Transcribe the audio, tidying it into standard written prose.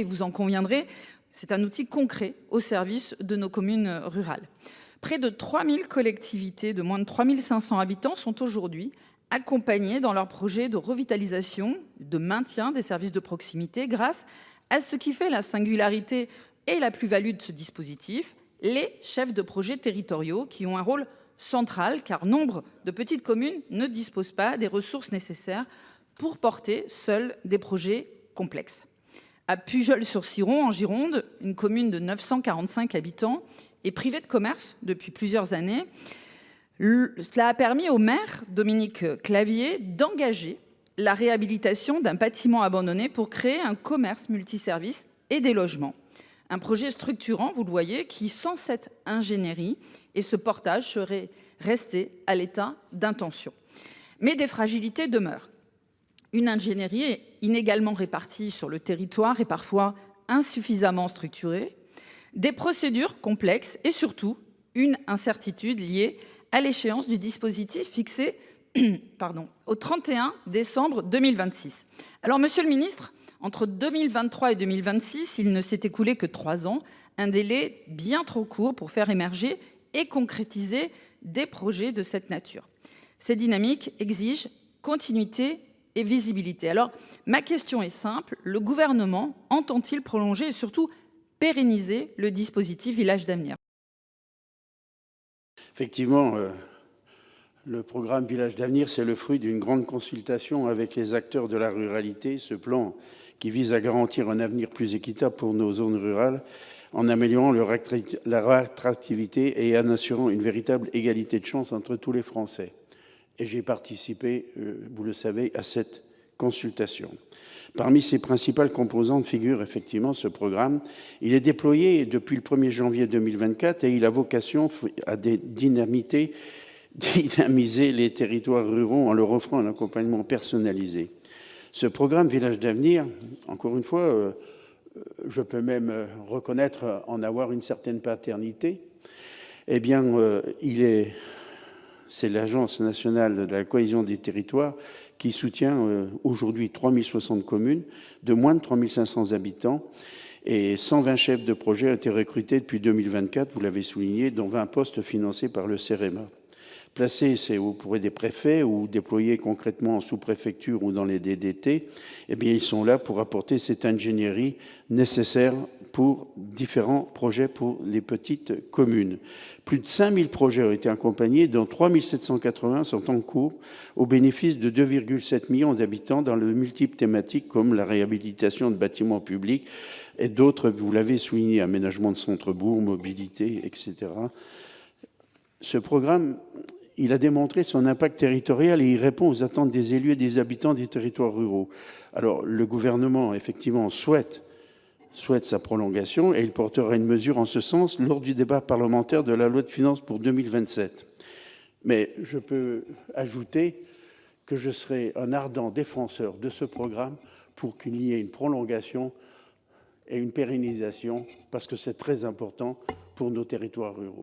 Et vous en conviendrez, c'est un outil concret au service de nos communes rurales. Près de 3000 collectivités de moins de 3500 habitants sont aujourd'hui accompagnées dans leurs projets de revitalisation, de maintien des services de proximité grâce à ce qui fait la singularité et la plus-value de ce dispositif, les chefs de projet territoriaux qui ont un rôle central car nombre de petites communes ne disposent pas des ressources nécessaires pour porter seuls des projets complexes. À Pujol-sur-Ciron, en Gironde, une commune de 945 habitants est privée de commerce depuis plusieurs années. Cela a permis au maire, Dominique Clavier, d'engager la réhabilitation d'un bâtiment abandonné pour créer un commerce multiservice et des logements. Un projet structurant, vous le voyez, qui, sans cette ingénierie et ce portage, serait resté à l'état d'intention. Mais des fragilités demeurent. Une ingénierie inégalement répartie sur le territoire et parfois insuffisamment structurée, des procédures complexes et surtout une incertitude liée à l'échéance du dispositif fixé au 31 décembre 2026. Alors, monsieur le ministre, entre 2023 et 2026, il ne s'est écoulé que 3 ans, un délai bien trop court pour faire émerger et concrétiser des projets de cette nature. Ces dynamiques exigent continuité et visibilité. Alors, ma question est simple, le gouvernement entend-il prolonger et surtout pérenniser le dispositif Villages d'avenir? Effectivement, le programme Villages d'avenir, c'est le fruit d'une grande consultation avec les acteurs de la ruralité. Ce plan qui vise à garantir un avenir plus équitable pour nos zones rurales en améliorant leur attractivité et en assurant une véritable égalité de chance entre tous les Français. Et j'ai participé, vous le savez, à cette consultation. Parmi ses principales composantes figure effectivement ce programme. Il est déployé depuis le 1er janvier 2024 et il a vocation à dynamiser les territoires ruraux en leur offrant un accompagnement personnalisé. Ce programme Villages d'avenir, encore une fois, je peux même reconnaître en avoir une certaine paternité, eh bien, c'est l'Agence nationale de la cohésion des territoires qui soutient aujourd'hui 3060 communes de moins de 3500 habitants et 120 chefs de projet ont été recrutés depuis 2024, vous l'avez souligné, dont 20 postes financés par le CEREMA. Placés auprès des préfets ou déployés concrètement en sous-préfecture ou dans les DDT, eh bien, ils sont là pour apporter cette ingénierie nécessaire pour différents projets pour les petites communes. Plus de 5000 projets ont été accompagnés, dont 3780 sont en cours au bénéfice de 2,7 millions d'habitants dans de multiples thématiques comme la réhabilitation de bâtiments publics et d'autres, vous l'avez souligné, aménagement de centres-bourgs, mobilité, etc. Ce programme, il a démontré son impact territorial et il répond aux attentes des élus et des habitants des territoires ruraux. Alors, le gouvernement, effectivement, souhaite sa prolongation et il portera une mesure en ce sens lors du débat parlementaire de la loi de finances pour 2027. Mais je peux ajouter que je serai un ardent défenseur de ce programme pour qu'il y ait une prolongation et une pérennisation parce que c'est très important pour nos territoires ruraux.